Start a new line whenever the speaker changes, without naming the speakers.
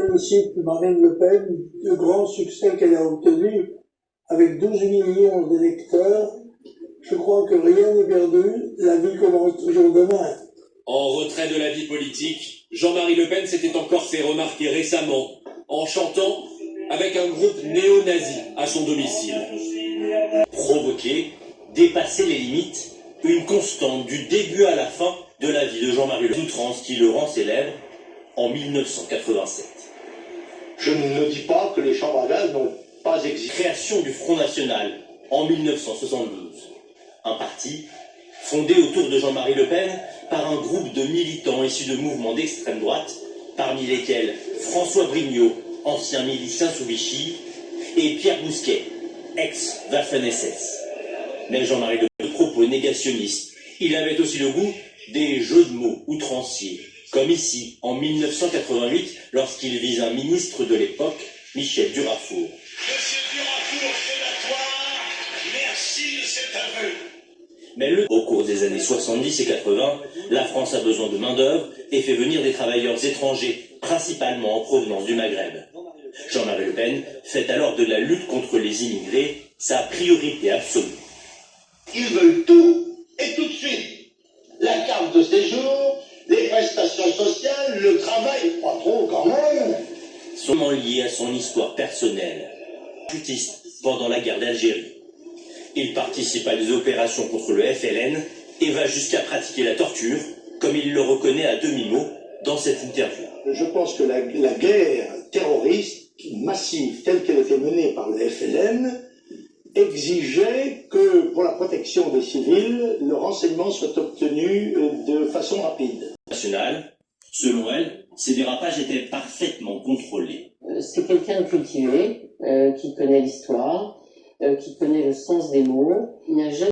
félicite Marine Le Pen du grand succès qu'elle a obtenu avec 12 millions d'électeurs. Je crois que rien n'est perdu, la vie commence toujours demain.
En retrait de la vie politique, Jean-Marie Le Pen s'était encore fait remarquer récemment en chantant avec un groupe néo-nazi à son domicile.
Provoquer, dépasser les limites, une constante du début à la fin de la vie de Jean-Marie Le Pen, outrance qui le rend célèbre en 1987.
Je ne dis pas que les chambres à gaz n'ont pas existé.
Création du Front National en 1972. Un parti fondé autour de Jean-Marie Le Pen par un groupe de militants issus de mouvements d'extrême droite, parmi lesquels François Brignot, ancien milicien sous Vichy, et Pierre Bousquet, ex-Waffen-SS. Mais Jean-Marie Le Pen, de propos négationnistes, il avait aussi le goût des jeux de mots outranciers, comme ici, en 1988, lorsqu'il vise un ministre de l'époque, Michel Durafour.
Monsieur Durafour, sénatoire, merci de cet aveu.
Mais au cours des années 70 et 80, la France a besoin de main-d'œuvre et fait venir des travailleurs étrangers, principalement en provenance du Maghreb. Jean-Marie Le Pen fait alors de la lutte contre les immigrés sa priorité absolue.
Ils veulent tout et tout de suite. La carte de séjour, les prestations sociales, le travail, pas trop quand même.
Sont liés à son histoire personnelle. Putiste pendant la guerre d'Algérie. Il participe à des opérations contre le FLN et va jusqu'à pratiquer la torture, comme il le reconnaît à demi-mot dans cette interview.
Je pense que la guerre terroriste massive telle qu'elle était menée par le FLN exigeait que pour la protection des civils, le renseignement soit obtenu de façon rapide.
Selon elle, ces dérapages étaient parfaitement contrôlés.
C'est quelqu'un de cultivé, qui connaît l'histoire, qui connaît le sens des mots. Il n'a jamais